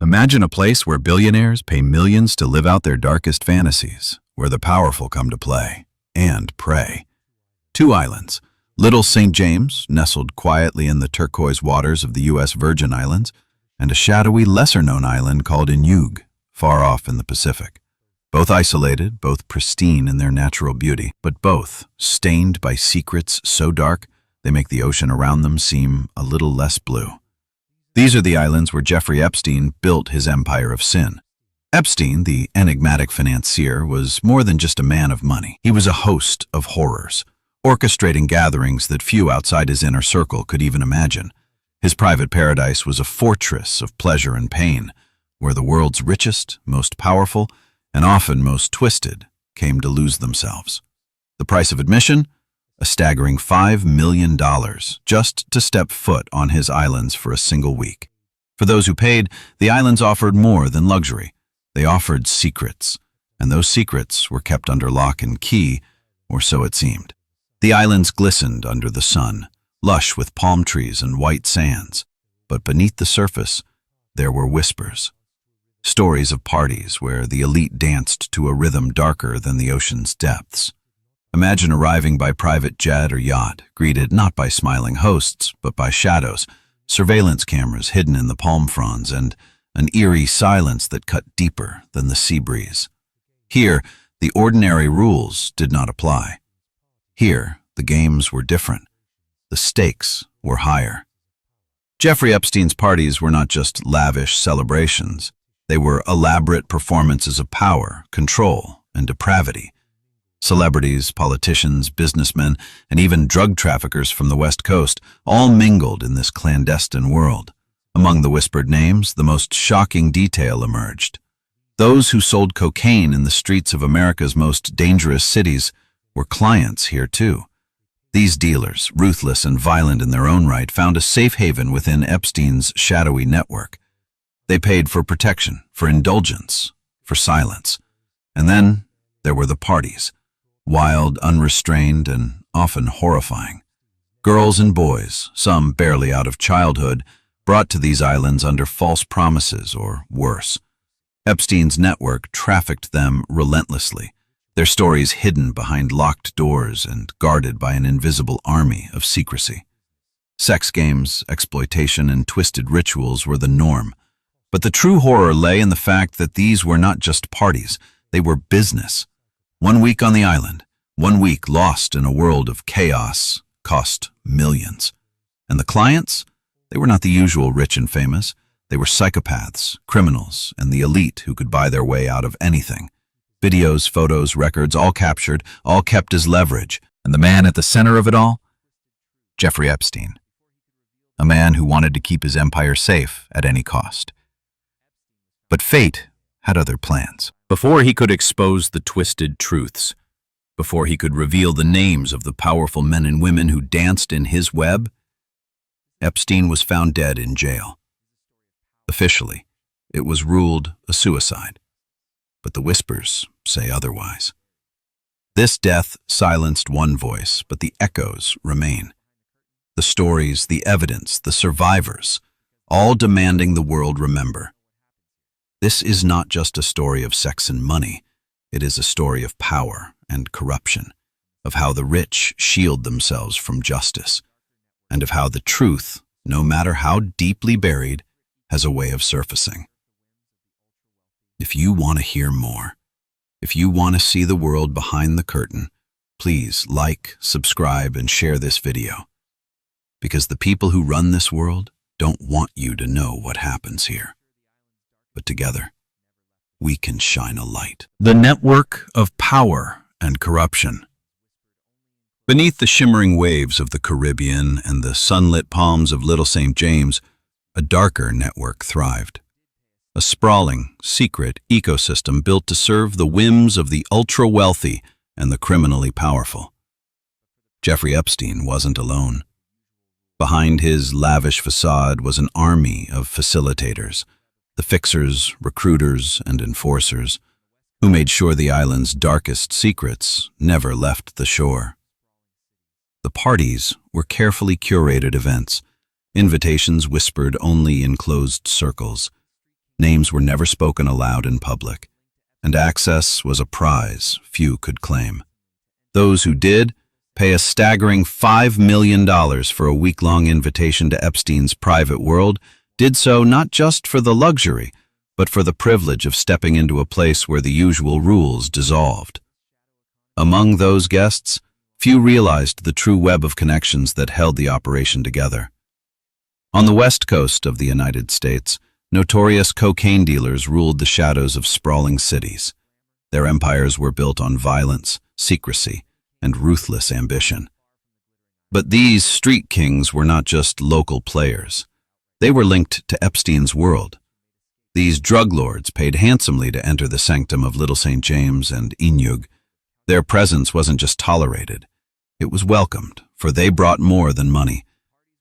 Imagine a place where billionaires pay millions to live out their darkest fantasies, where the powerful come to play and pray. Two islands, Little St. James, nestled quietly in the turquoise waters of the U.S. Virgin Islands, and a shadowy, lesser-known island called Inug, far off in the Pacific. Both isolated, both pristine in their natural beauty, but both stained by secrets so dark they make the ocean around them seem a little less blue. These are the islands where Jeffrey Epstein built his empire of sin. Epstein, the enigmatic financier, was more than just a man of money. He was a host of horrors, orchestrating gatherings that few outside his inner circle could even imagine. His private paradise was a fortress of pleasure and pain, where the world's richest, most powerful, and often most twisted came to lose themselves. The price of admission? A staggering $5 million just to step foot on his islands for a single week. For those who paid, the islands offered more than luxury. They offered secrets, and those secrets were kept under lock and key, or so it seemed. The islands glistened under the sun, lush with palm trees and white sands, but beneath the surface, there were whispers. Stories of parties where the elite danced to a rhythm darker than the ocean's depths. Imagine arriving by private jet or yacht, greeted not by smiling hosts, but by shadows, surveillance cameras hidden in the palm fronds, and an eerie silence that cut deeper than the sea breeze. Here, the ordinary rules did not apply. Here, the games were different. The stakes were higher. Jeffrey Epstein's parties were not just lavish celebrations. They were elaborate performances of power, control, and depravity. Celebrities, politicians, businessmen, and even drug traffickers from the West Coast all mingled in this clandestine world. Among the whispered names, the most shocking detail emerged. Those who sold cocaine in the streets of America's most dangerous cities were clients here too. These dealers, ruthless and violent in their own right, found a safe haven within Epstein's shadowy network. They paid for protection, for indulgence, for silence. And then there were the parties. Wild, unrestrained, and often horrifying. Girls and boys, some barely out of childhood, brought to these islands under false promises or worse. Epstein's network trafficked them relentlessly, their stories hidden behind locked doors and guarded by an invisible army of secrecy. Sex games, exploitation, and twisted rituals were the norm, but the true horror lay in the fact that these were not just parties, they were business. 1 week on the island, 1 week lost in a world of chaos, cost millions. And the clients? They were not the usual rich and famous. They were psychopaths, criminals, and the elite who could buy their way out of anything. Videos, photos, records, all captured, all kept as leverage. And the man at the center of it all? Jeffrey Epstein. A man who wanted to keep his empire safe at any cost. But fate had other plans. Before he could expose the twisted truths, before he could reveal the names of the powerful men and women who danced in his web, Epstein was found dead in jail. Officially, it was ruled a suicide, but the whispers say otherwise. This death silenced one voice, but the echoes remain. The stories, the evidence, the survivors, all demanding the world remember. This is not just a story of sex and money. It is a story of power and corruption, of how the rich shield themselves from justice, and of how the truth, no matter how deeply buried, has a way of surfacing. If you want to hear more, if you want to see the world behind the curtain, please like, subscribe, and share this video. Because the people who run this world don't want you to know what happens here. But together, we can shine a light. The network of power and corruption. Beneath the shimmering waves of the Caribbean and the sunlit palms of Little St. James, a darker network thrived. A sprawling, secret ecosystem built to serve the whims of the ultra-wealthy and the criminally powerful. Jeffrey Epstein wasn't alone. Behind his lavish facade was an army of facilitators, the fixers, recruiters, and enforcers, who made sure the island's darkest secrets never left the shore. The parties were carefully curated events, invitations whispered only in closed circles. Names were never spoken aloud in public, and access was a prize few could claim. Those who did pay a staggering $5 million for a week-long invitation to Epstein's private world did so not just for the luxury, but for the privilege of stepping into a place where the usual rules dissolved. Among those guests, few realized the true web of connections that held the operation together. On the west coast of the United States, notorious cocaine dealers ruled the shadows of sprawling cities. Their empires were built on violence, secrecy, and ruthless ambition. But these street kings were not just local players. They were linked to Epstein's world. These drug lords paid handsomely to enter the sanctum of Little St. James and Inyug. Their presence wasn't just tolerated, it was welcomed, for they brought more than money.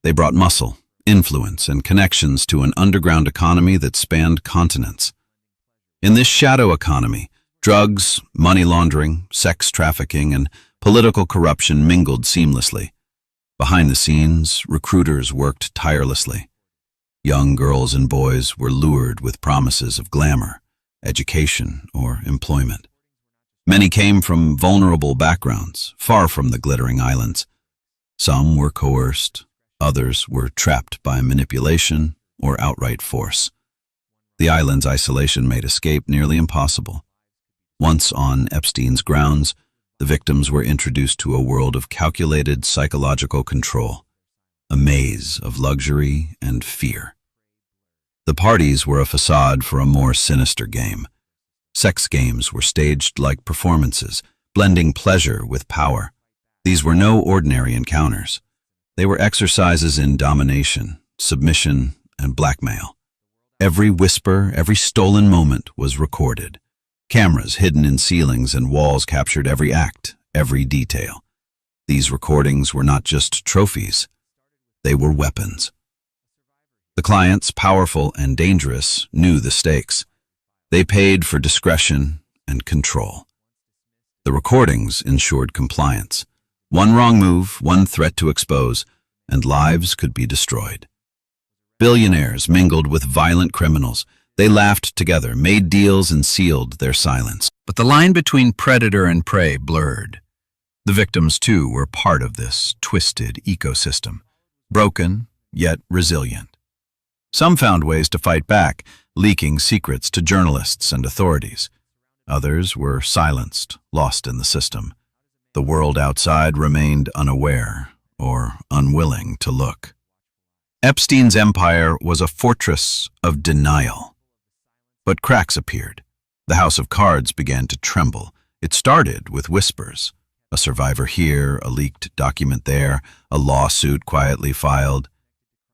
They brought muscle, influence, and connections to an underground economy that spanned continents. In this shadow economy, drugs, money laundering, sex trafficking, and political corruption mingled seamlessly. Behind the scenes, recruiters worked tirelessly. Young girls and boys were lured with promises of glamour, education, or employment. Many came from vulnerable backgrounds, far from the glittering islands. Some were coerced, others were trapped by manipulation or outright force. The island's isolation made escape nearly impossible. Once on Epstein's grounds, the victims were introduced to a world of calculated psychological control, a maze of luxury and fear. The parties were a facade for a more sinister game. Sex games were staged like performances, blending pleasure with power. These were no ordinary encounters. They were exercises in domination, submission, and blackmail. Every whisper, every stolen moment was recorded. Cameras hidden in ceilings and walls captured every act, every detail. These recordings were not just trophies. They were weapons. The clients, powerful and dangerous, knew the stakes. They paid for discretion and control. The recordings ensured compliance. One wrong move, one threat to expose, and lives could be destroyed. Billionaires mingled with violent criminals. They laughed together, made deals, and sealed their silence. But the line between predator and prey blurred. The victims, too, were part of this twisted ecosystem, broken yet resilient. Some found ways to fight back, leaking secrets to journalists and authorities. Others were silenced, lost in the system. The world outside remained unaware or unwilling to look. Epstein's empire was a fortress of denial. But cracks appeared. The house of cards began to tremble. It started with whispers. A survivor here, a leaked document there, a lawsuit quietly filed.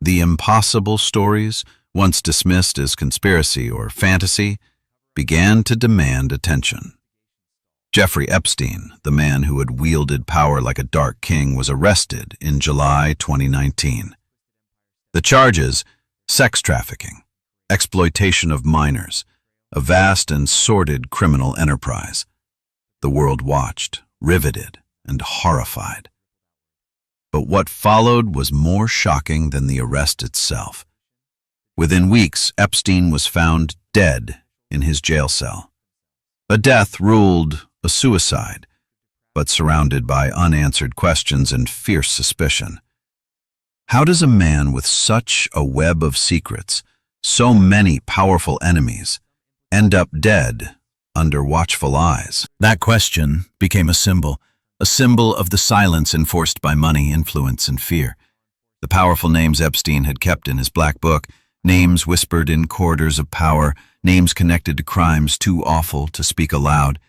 The impossible stories, once dismissed as conspiracy or fantasy, began to demand attention. Jeffrey Epstein, the man who had wielded power like a dark king, was arrested in July 2019. The charges: sex trafficking, exploitation of minors, a vast and sordid criminal enterprise. The world watched, riveted, and horrified. But what followed was more shocking than the arrest itself. Within weeks, Epstein was found dead in his jail cell. A death ruled a suicide, but surrounded by unanswered questions and fierce suspicion. How does a man with such a web of secrets, so many powerful enemies, end up dead under watchful eyes? That question became a symbol of the silence enforced by money, influence, and fear. The powerful names Epstein had kept in his black book, names whispered in corridors of power, names connected to crimes too awful to speak aloud,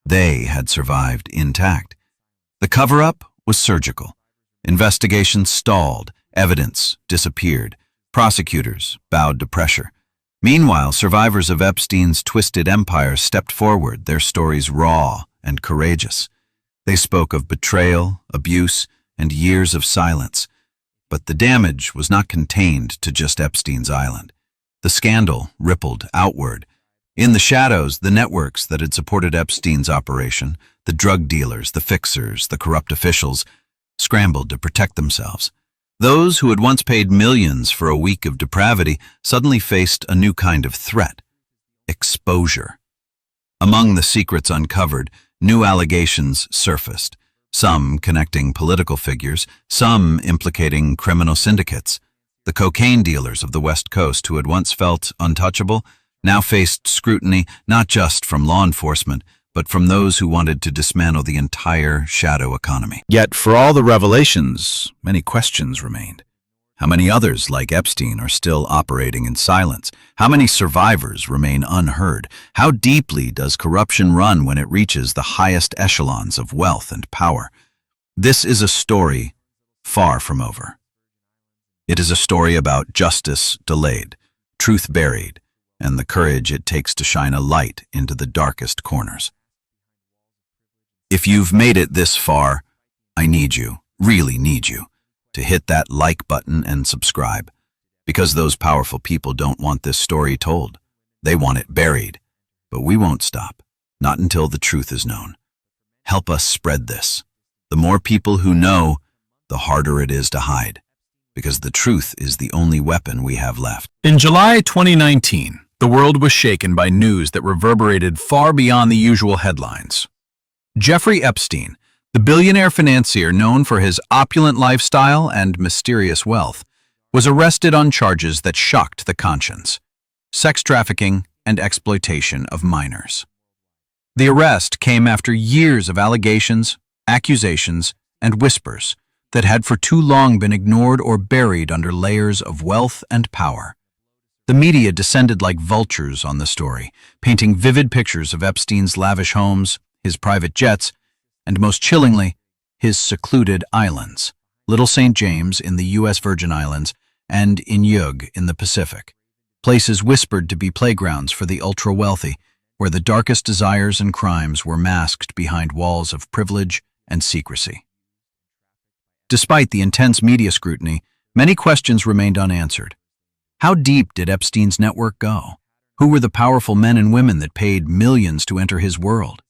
they had survived intact. The cover-up was surgical. Investigations stalled, evidence disappeared, prosecutors bowed to pressure. Meanwhile, survivors of Epstein's twisted empire stepped forward, their stories raw and courageous. They spoke of betrayal, abuse, and years of silence. But the damage was not contained to just Epstein's island. The scandal rippled outward. In the shadows, the networks that had supported Epstein's operation, the drug dealers, the fixers, the corrupt officials, scrambled to protect themselves. Those who had once paid millions for a week of depravity suddenly faced a new kind of threat. exposure. Among the secrets uncovered, new allegations surfaced, some connecting political figures, some implicating criminal syndicates. The cocaine dealers of the West Coast, who had once felt untouchable, now faced scrutiny not just from law enforcement, but from those who wanted to dismantle the entire shadow economy. Yet, for all the revelations, many questions remained. How many others, like Epstein, are still operating in silence? How many survivors remain unheard? How deeply does corruption run when it reaches the highest echelons of wealth and power? This is a story far from over. It is a story about justice delayed, truth buried, and the courage it takes to shine a light into the darkest corners. If you've made it this far, I need you, really need you, to hit that like button and subscribe, because those powerful people don't want this story told. They want it buried, but we won't stop, not until the truth is known. Help us spread this. The more people who know, the harder it is to hide, because the truth is the only weapon we have left. In July 2019, the world was shaken by news that reverberated far beyond the usual headlines. Jeffrey Epstein, the billionaire financier known for his opulent lifestyle and mysterious wealth, was arrested on charges that shocked the conscience: sex trafficking and exploitation of minors. The arrest came after years of allegations, accusations, and whispers that had for too long been ignored or buried under layers of wealth and power. The media descended like vultures on the story, painting vivid pictures of Epstein's lavish homes, his private jets, and most chillingly, his secluded islands, Little St. James in the U.S. Virgin Islands and Inyug in the Pacific, places whispered to be playgrounds for the ultra-wealthy, where the darkest desires and crimes were masked behind walls of privilege and secrecy. Despite the intense media scrutiny, many questions remained unanswered. How deep did Epstein's network go? Who were the powerful men and women that paid millions to enter his world?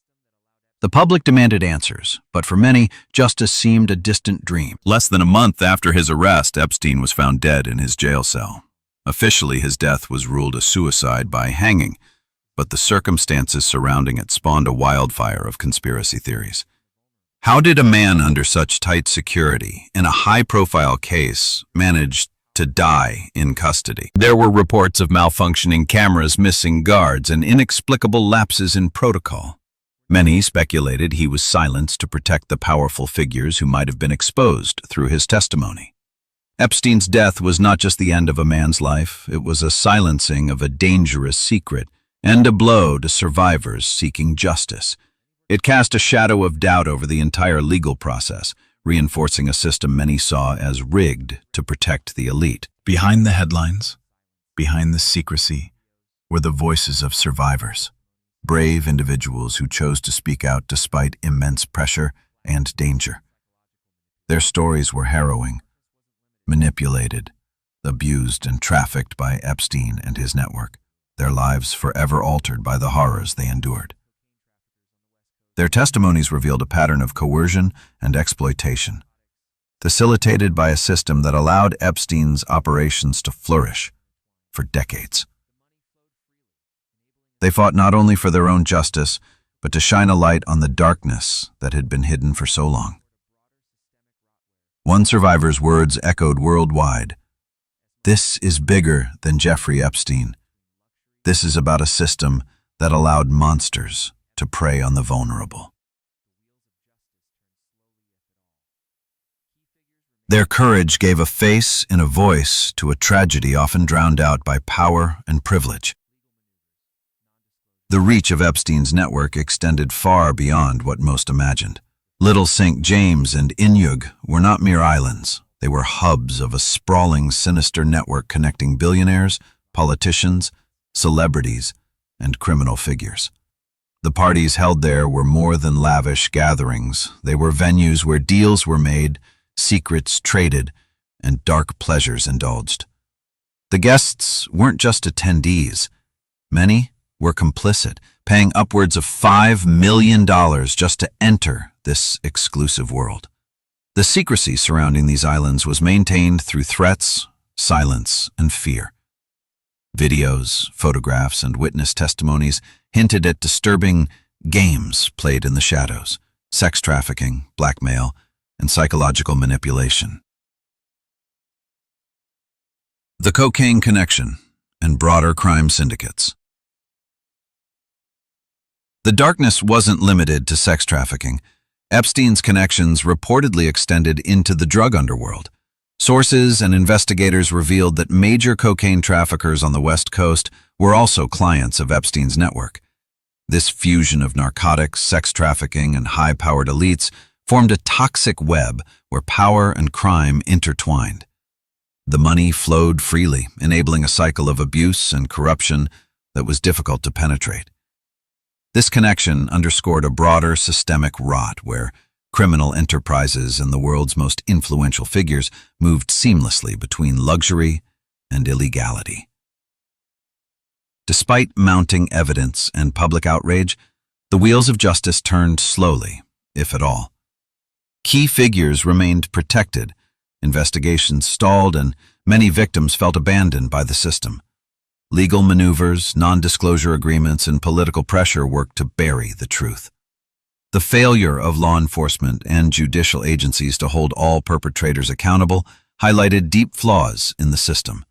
The public demanded answers, but for many, justice seemed a distant dream. Less than a month after his arrest, Epstein was found dead in his jail cell. Officially, his death was ruled a suicide by hanging, but the circumstances surrounding it spawned a wildfire of conspiracy theories. How did a man under such tight security, in a high-profile case, manage to die in custody? There were reports of malfunctioning cameras, missing guards, and inexplicable lapses in protocol. Many speculated he was silenced to protect the powerful figures who might have been exposed through his testimony. Epstein's death was not just the end of a man's life, it was a silencing of a dangerous secret and a blow to survivors seeking justice. It cast a shadow of doubt over the entire legal process, reinforcing a system many saw as rigged to protect the elite. Behind the headlines, behind the secrecy, were the voices of survivors. Brave individuals who chose to speak out despite immense pressure and danger. Their stories were harrowing, manipulated, abused and trafficked by Epstein and his network, their lives forever altered by the horrors they endured. Their testimonies revealed a pattern of coercion and exploitation, facilitated by a system that allowed Epstein's operations to flourish for decades. They fought not only for their own justice, but to shine a light on the darkness that had been hidden for so long. One survivor's words echoed worldwide. "This is bigger than Jeffrey Epstein. This is about a system that allowed monsters to prey on the vulnerable." Their courage gave a face and a voice to a tragedy often drowned out by power and privilege. The reach of Epstein's network extended far beyond what most imagined. Little St. James and Inyug were not mere islands. They were hubs of a sprawling, sinister network connecting billionaires, politicians, celebrities, and criminal figures. The parties held there were more than lavish gatherings. They were venues where deals were made, secrets traded, and dark pleasures indulged. The guests weren't just attendees. Many were complicit, paying upwards of $5 million just to enter this exclusive world. The secrecy surrounding these islands was maintained through threats, silence, and fear. Videos, photographs, and witness testimonies hinted at disturbing games played in the shadows, sex trafficking, blackmail, and psychological manipulation. The cocaine connection and broader crime syndicates. The darkness wasn't limited to sex trafficking. Epstein's connections reportedly extended into the drug underworld. Sources and investigators revealed that major cocaine traffickers on the West Coast were also clients of Epstein's network. This fusion of narcotics, sex trafficking, and high-powered elites formed a toxic web where power and crime intertwined. The money flowed freely, enabling a cycle of abuse and corruption that was difficult to penetrate. This connection underscored a broader systemic rot where criminal enterprises and the world's most influential figures moved seamlessly between luxury and illegality. Despite mounting evidence and public outrage, the wheels of justice turned slowly, if at all. Key figures remained protected, investigations stalled, and many victims felt abandoned by the system. Legal maneuvers, non-disclosure agreements, and political pressure worked to bury the truth. The failure of law enforcement and judicial agencies to hold all perpetrators accountable highlighted deep flaws in the system.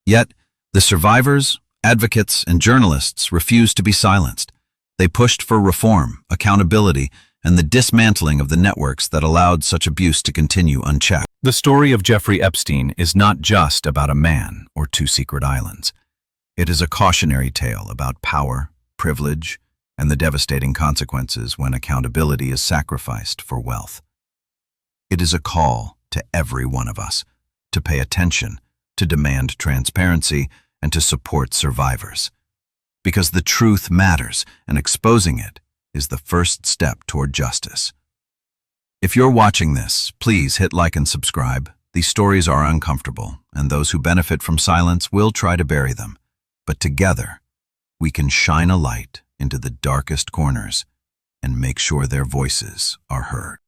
Yet, the survivors, advocates, and journalists refused to be silenced. They pushed for reform, accountability, and the dismantling of the networks that allowed such abuse to continue unchecked. The story of Jeffrey Epstein is not just about a man or two secret islands. It is a cautionary tale about power, privilege, and the devastating consequences when accountability is sacrificed for wealth. It is a call to every one of us to pay attention, to demand transparency, and to support survivors. Because the truth matters, and exposing it is the first step toward justice. If you're watching this, please hit like and subscribe. These stories are uncomfortable, and those who benefit from silence will try to bury them. But together, we can shine a light into the darkest corners and make sure their voices are heard.